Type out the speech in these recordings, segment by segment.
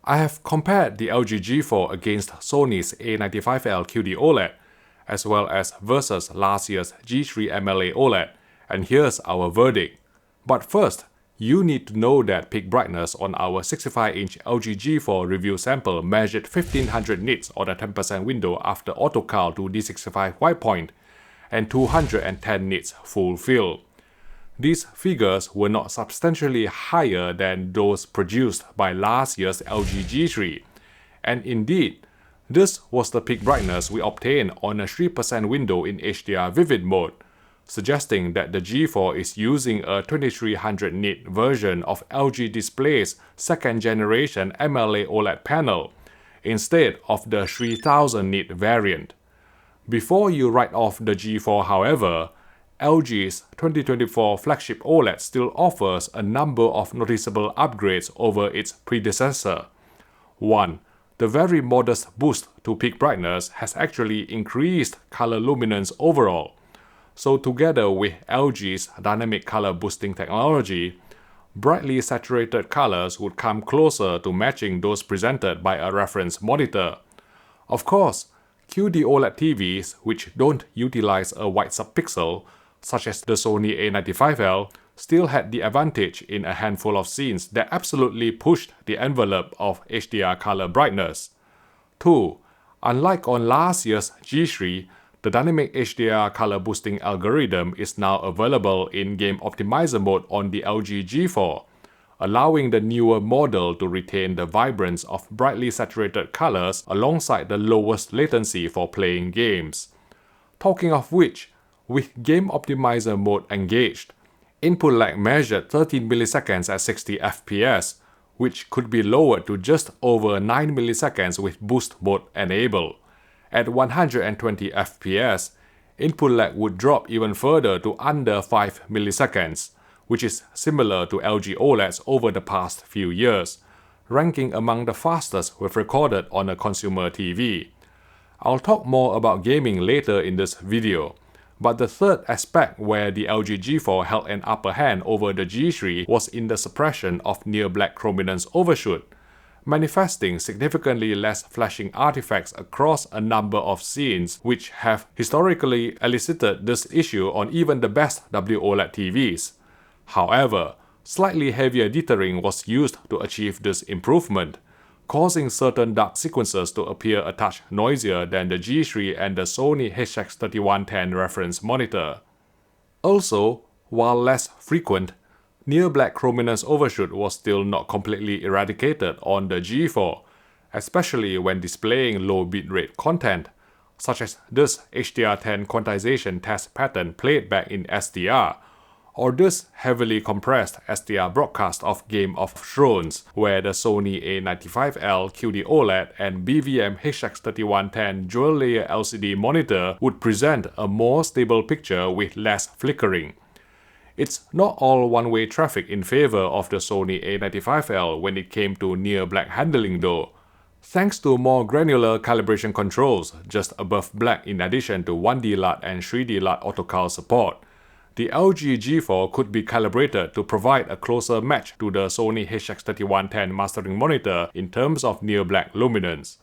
I have compared the LG G4 against Sony's A95L QD-OLED, as well as versus last year's G3 MLA OLED, and here's our verdict. But first, you need to know that peak brightness on our 65-inch LG G4 review sample measured 1500 nits on a 10% window after auto-cal to D65 white point, and 210 nits full fill. These figures were not substantially higher than those produced by last year's LG G3, and indeed, this was the peak brightness we obtained on a 3% window in HDR vivid mode, suggesting that the G4 is using a 2300 nit version of LG Display's second generation MLA OLED panel, instead of the 3000 nit variant. Before you write off the G4, however, LG's 2024 flagship OLED still offers a number of noticeable upgrades over its predecessor. 1. The very modest boost to peak brightness has actually increased color luminance overall. So together with LG's dynamic color boosting technology, brightly saturated colors would come closer to matching those presented by a reference monitor. Of course, QD-OLED TVs, which don't utilize a wide subpixel, such as the Sony A95L, still had the advantage in a handful of scenes that absolutely pushed the envelope of HDR color brightness. 2. Unlike on last year's G3, the dynamic HDR color boosting algorithm is now available in Game Optimizer mode on the LG G4, allowing the newer model to retain the vibrance of brightly saturated colors alongside the lowest latency for playing games. Talking of which, with Game Optimizer mode engaged, input lag measured 13 milliseconds at 60 fps, which could be lowered to just over 9 milliseconds with boost mode enabled. At 120 fps, input lag would drop even further to under 5 milliseconds, which is similar to LG OLEDs over the past few years, ranking among the fastest we've recorded on a consumer TV. I'll talk more about gaming later in this video, but the third aspect where the LG G4 held an upper hand over the G3 was in the suppression of near-black chrominance overshoot, manifesting significantly less flashing artifacts across a number of scenes which have historically elicited this issue on even the best WOLED TVs. However, slightly heavier dithering was used to achieve this improvement, causing certain dark sequences to appear a touch noisier than the G3 and the Sony HX3110 reference monitor. Also, while less frequent, near-black chrominance overshoot was still not completely eradicated on the G4, especially when displaying low bitrate content, such as this HDR10 quantization test pattern played back in SDR, or this heavily compressed SDR broadcast of Game of Thrones, where the Sony A95L QD-OLED and BVM HX3110 dual-layer LCD monitor would present a more stable picture with less flickering. It's not all one-way traffic in favor of the Sony A95L when it came to near-black handling though. Thanks to more granular calibration controls just above black in addition to 1D LUT and 3D LUT autocal support, the LG G4 could be calibrated to provide a closer match to the Sony HX3110 mastering monitor in terms of near-black luminance.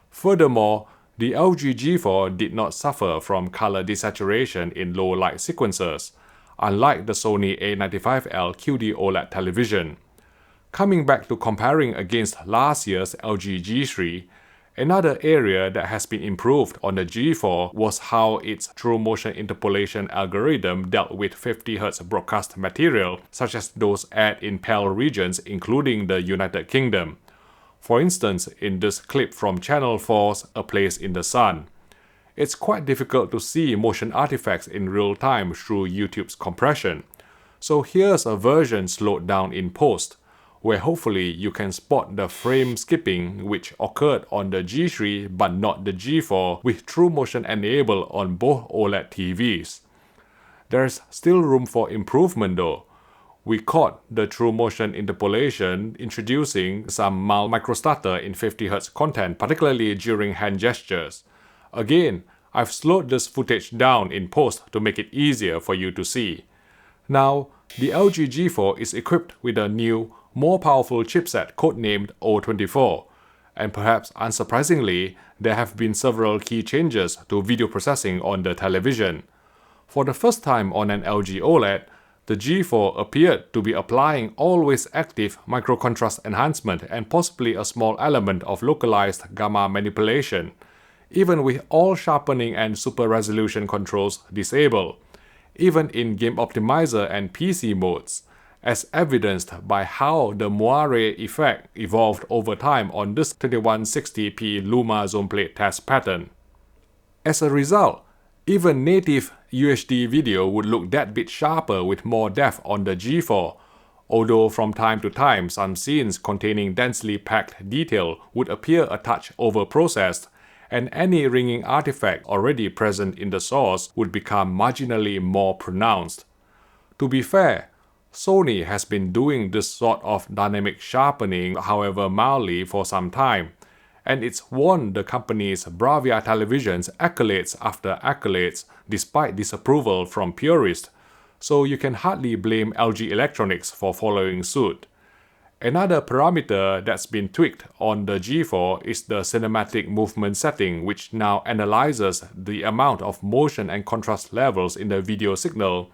Furthermore, the LG G4 did not suffer from color desaturation in low-light sequences, unlike the Sony A95L QD-OLED television. Coming back to comparing against last year's LG G3, another area that has been improved on the G4 was how its true motion interpolation algorithm dealt with 50Hz broadcast material, such as those aired in PAL regions including the United Kingdom. For instance, in this clip from Channel 4's A Place in the Sun. It's quite difficult to see motion artifacts in real time through YouTube's compression, so here's a version slowed down in post, where hopefully you can spot the frame skipping which occurred on the G3 but not the G4 with true motion enabled on both OLED TVs. There's still room for improvement though. We caught the true motion interpolation introducing some mild microstutter in 50Hz content, particularly during hand gestures. Again, I've slowed this footage down in post to make it easier for you to see. Now, the LG G4 is equipped with a new, more powerful chipset codenamed O24, And perhaps unsurprisingly, there have been several key changes to video processing on the television. For the first time on an LG OLED, the G4 appeared to be applying always active microcontrast enhancement and possibly a small element of localized gamma manipulation, even with all sharpening and super resolution controls disabled, even in Game Optimizer and PC modes, as evidenced by how the moire effect evolved over time on this 2160p Luma zone plate test pattern. As a result, even native UHD video would look that bit sharper with more depth on the G4, although from time to time some scenes containing densely packed detail would appear a touch overprocessed, and any ringing artifact already present in the source would become marginally more pronounced. To be fair, Sony has been doing this sort of dynamic sharpening, however mildly, for some time, and it's won the company's Bravia televisions accolades after accolades despite disapproval from purists, so you can hardly blame LG Electronics for following suit. Another parameter that's been tweaked on the G4 is the cinematic movement setting, which now analyzes the amount of motion and contrast levels in the video signal,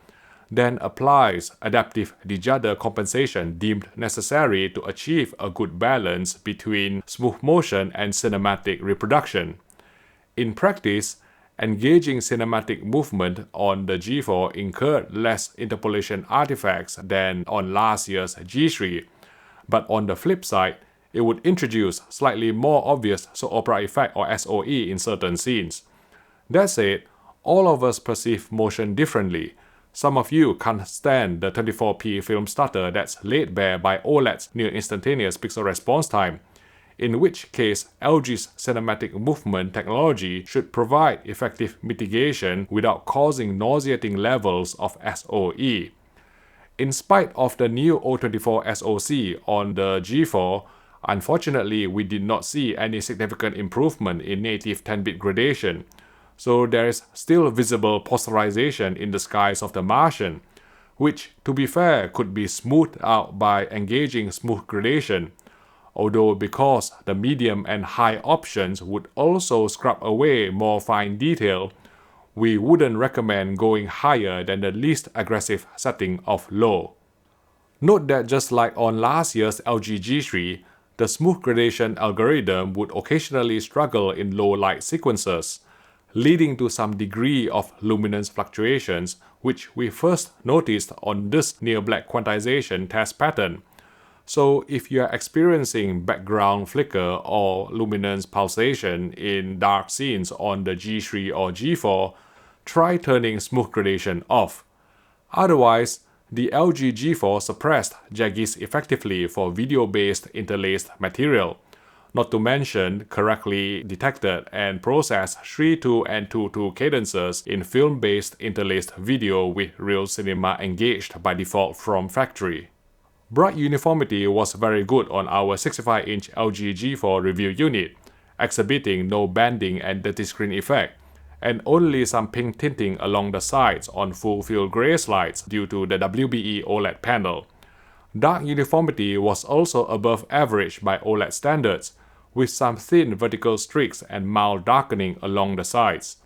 then applies adaptive de-judder compensation deemed necessary to achieve a good balance between smooth motion and cinematic reproduction. In practice, engaging cinematic movement on the G4 incurred less interpolation artifacts than on last year's G3, but on the flip side, it would introduce slightly more obvious soap opera effect or SOE in certain scenes. That said, all of us perceive motion differently. Some of you can't stand the 24p film stutter that's laid bare by OLED's near instantaneous pixel response time, in which case LG's cinematic movement technology should provide effective mitigation without causing nauseating levels of SOE. In spite of the new O24 SoC on the G4, unfortunately we did not see any significant improvement in native 10-bit gradation, so there is still visible posterization in the skies of the Martian, which, to be fair, could be smoothed out by engaging smooth gradation, although because the medium and high options would also scrub away more fine detail, we wouldn't recommend going higher than the least aggressive setting of low. Note that just like on last year's LG G3, the smooth gradation algorithm would occasionally struggle in low light sequences, leading to some degree of luminance fluctuations, which we first noticed on this near black quantization test pattern. So if you are experiencing background flicker or luminance pulsation in dark scenes on the G3 or G4, try turning smooth gradation off. Otherwise, the LG G4 suppressed jaggies effectively for video-based interlaced material, not to mention correctly detected and processed 3/2 and 2/2 cadences in film-based interlaced video with real cinema engaged by default from factory. Bright uniformity was very good on our 65-inch LG G4 review unit, exhibiting no banding and dirty screen effect, and only some pink tinting along the sides on full-field gray slides due to the WBE OLED panel. Dark uniformity was also above average by OLED standards, with some thin vertical streaks and mild darkening along the sides.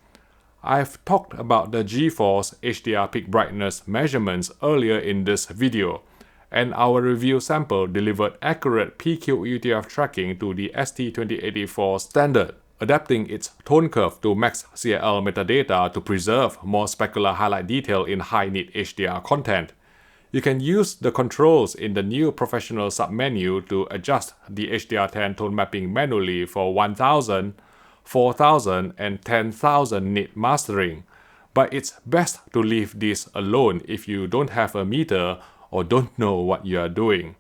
I've talked about the G4's HDR peak brightness measurements earlier in this video, and our review sample delivered accurate PQ UTF tracking to the ST2084 standard, adapting its tone curve to max CL metadata to preserve more specular highlight detail in high-nit HDR content. You can use the controls in the new professional submenu to adjust the HDR10 tone mapping manually for 1000, 4000, and 10,000 nit mastering, but it's best to leave this alone if you don't have a meter or don't know what you are doing.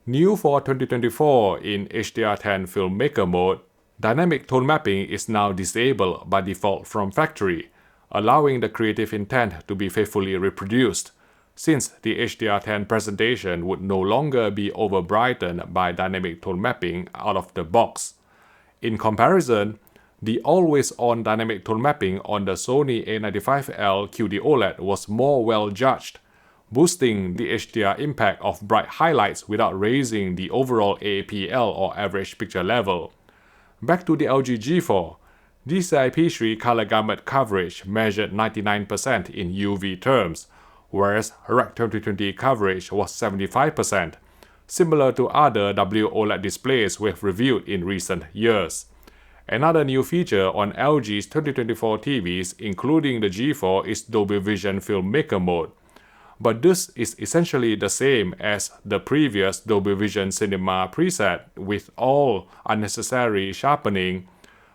New for 2024 in HDR10 Filmmaker mode, dynamic tone mapping is now disabled by default from factory, allowing the creative intent to be faithfully reproduced, since the HDR10 presentation would no longer be over-brightened by dynamic tone mapping out of the box. In comparison, the always-on dynamic tone mapping on the Sony A95L QD-OLED was more well-judged, boosting the HDR impact of bright highlights without raising the overall APL or average picture level. Back to the LG G4, DCI-P3 color gamut coverage measured 99% in UV terms, whereas Rec 2020 coverage was 75%, similar to other WOLED displays we've reviewed in recent years. Another new feature on LG's 2024 TVs, including the G4, is Dolby Vision Filmmaker mode. But this is essentially the same as the previous Dolby Vision Cinema preset, with all unnecessary sharpening,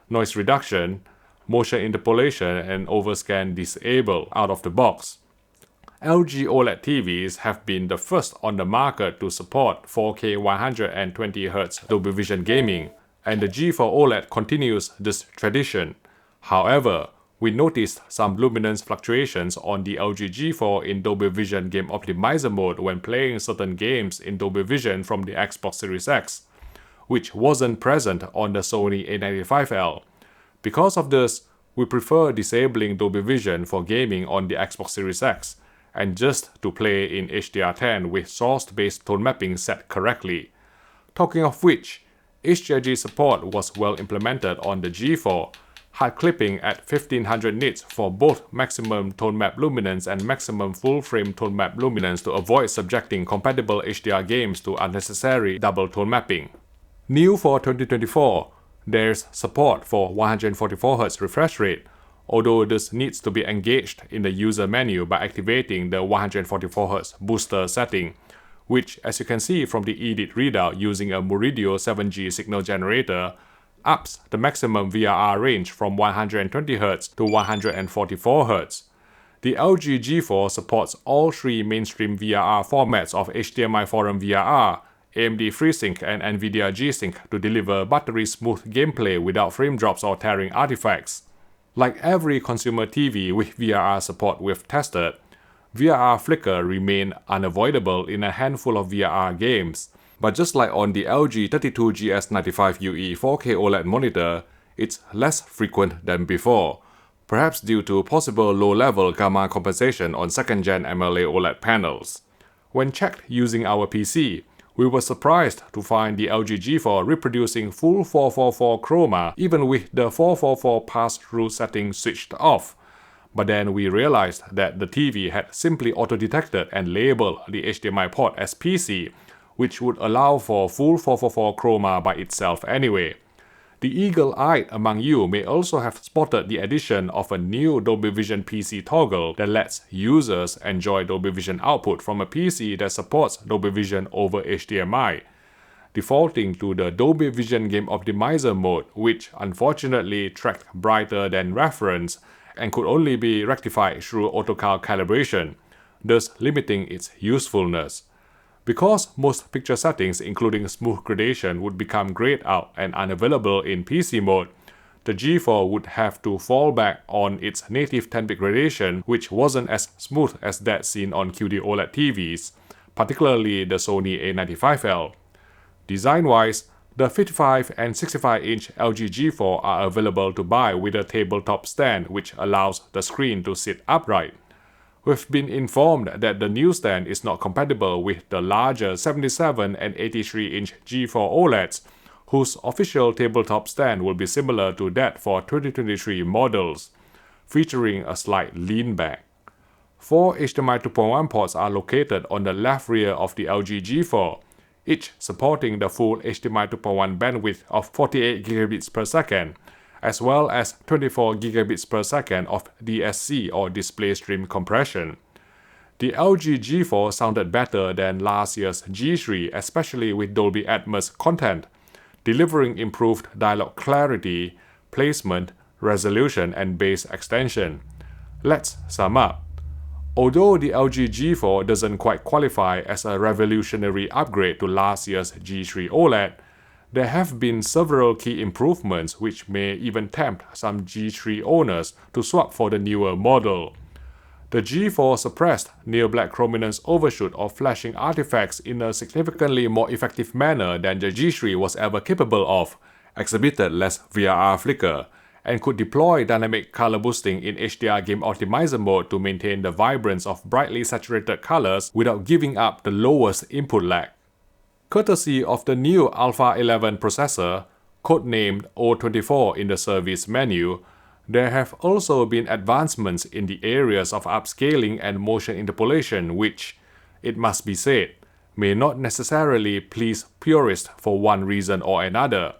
noise reduction, motion interpolation, and overscan disabled out of the box. LG OLED TVs have been the first on the market to support 4K 120Hz Dolby Vision gaming, and the G4 OLED continues this tradition. However, we noticed some luminance fluctuations on the LG G4 in Dolby Vision Game Optimizer mode when playing certain games in Dolby Vision from the Xbox Series X, which wasn't present on the Sony A95L. Because of this, we prefer disabling Dolby Vision for gaming on the Xbox Series X, and just to play in HDR10 with source-based tone mapping set correctly. Talking of which, HDRG support was well implemented on the G4, hard clipping at 1500 nits for both maximum tone map luminance and maximum full frame tone map luminance to avoid subjecting compatible HDR games to unnecessary double tone mapping. New for 2024, there's support for 144Hz refresh rate, although this needs to be engaged in the user menu by activating the 144Hz booster setting, which, as you can see from the EDIT readout using a Muridio 7G signal generator, ups the maximum VRR range from 120Hz to 144Hz. The LG G4 supports all three mainstream VRR formats of HDMI Forum VRR, AMD FreeSync, and NVIDIA G-Sync to deliver buttery-smooth gameplay without frame drops or tearing artifacts. Like every consumer TV with VRR support we've tested, VRR flicker remained unavoidable in a handful of VRR games. But just like on the LG 32GS95UE 4K OLED monitor, it's less frequent than before, perhaps due to possible low-level gamma compensation on second-gen MLA OLED panels. When checked using our PC, we were surprised to find the LG G4 reproducing full 444 chroma even with the 444 pass-through setting switched off. But then we realized that the TV had simply auto-detected and labeled the HDMI port as PC, which would allow for full 444 chroma by itself anyway. The eagle-eyed among you may also have spotted the addition of a new Dolby Vision PC toggle that lets users enjoy Dolby Vision output from a PC that supports Dolby Vision over HDMI, defaulting to the Dolby Vision Game Optimizer mode, which unfortunately tracked brighter than reference and could only be rectified through autocal calibration, thus limiting its usefulness. Because most picture settings including smooth gradation would become grayed out and unavailable in PC mode, the G4 would have to fall back on its native 10-bit gradation, which wasn't as smooth as that seen on QD-OLED TVs, particularly the Sony A95L. Design-wise, the 55 and 65-inch LG G4 are available to buy with a tabletop stand which allows the screen to sit upright. We've been informed that the new stand is not compatible with the larger 77 and 83-inch G4 OLEDs, whose official tabletop stand will be similar to that for 2023 models, featuring a slight lean back. 4 HDMI 2.1 ports are located on the left rear of the LG G4, each supporting the full HDMI 2.1 bandwidth of 48 gigabits per second, as well as 24 gigabits per second of DSC or display stream compression. The LG G4 sounded better than last year's G3, especially with Dolby Atmos content, delivering improved dialogue clarity, placement, resolution, and bass extension. Let's sum up. Although the LG G4 doesn't quite qualify as a revolutionary upgrade to last year's G3 OLED, there have been several key improvements which may even tempt some G3 owners to swap for the newer model. The G4 suppressed near-black chrominance overshoot or flashing artifacts in a significantly more effective manner than the G3 was ever capable of, exhibited less VRR flicker, and could deploy dynamic color boosting in HDR game optimizer mode to maintain the vibrance of brightly saturated colors without giving up the lowest input lag. Courtesy of the new Alpha 11 processor, codenamed O24 in the service menu, there have also been advancements in the areas of upscaling and motion interpolation which, it must be said, may not necessarily please purists for one reason or another.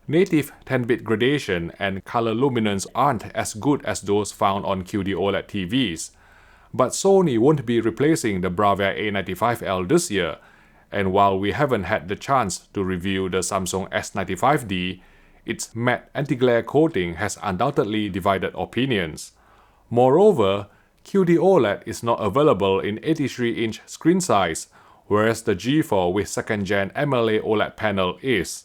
Native 10-bit gradation and color luminance aren't as good as those found on QD-OLED TVs, but Sony won't be replacing the Bravia A95L this year, and while we haven't had the chance to review the Samsung S95D, its matte anti-glare coating has undoubtedly divided opinions. Moreover, QD-OLED is not available in 83-inch screen size, whereas the G4 with 2nd-gen MLA OLED panel is.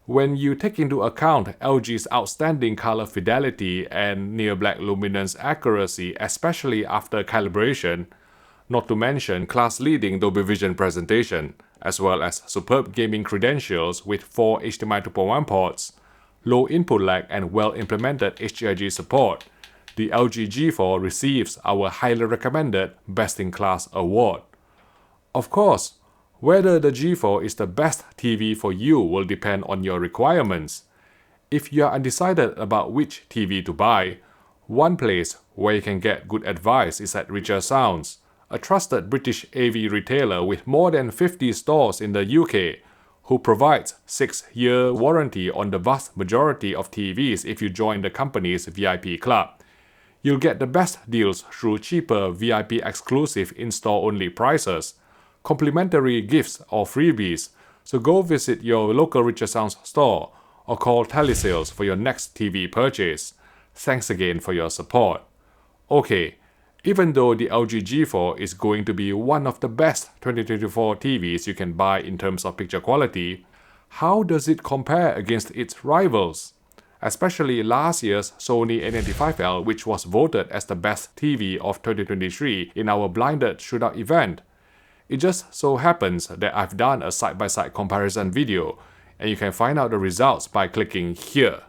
When you take into account LG's outstanding color fidelity and near-black luminance accuracy, especially after calibration, not to mention class-leading Dolby Vision presentation, as well as superb gaming credentials with 4 HDMI 2.1 ports, low input lag and well-implemented HDRG support, the LG G4 receives our highly recommended Best-in-Class award. Of course, whether the G4 is the best TV for you will depend on your requirements. If you are undecided about which TV to buy, one place where you can get good advice is at Richer Sounds, a trusted British AV retailer with more than 50 stores in the UK, who provides 6-year warranty on the vast majority of TVs if you join the company's VIP club. You'll get the best deals through cheaper VIP exclusive in-store only prices, complimentary gifts or freebies, so go visit your local Richer Sounds store or call telesales for your next TV purchase. Thanks again for your support. Okay, even though the LG G4 is going to be one of the best 2024 TVs you can buy in terms of picture quality, how does it compare against its rivals? Especially last year's Sony A95L, which was voted as the best TV of 2023 in our blinded shootout event. It just so happens that I've done a side-by-side comparison video, and you can find out the results by clicking here.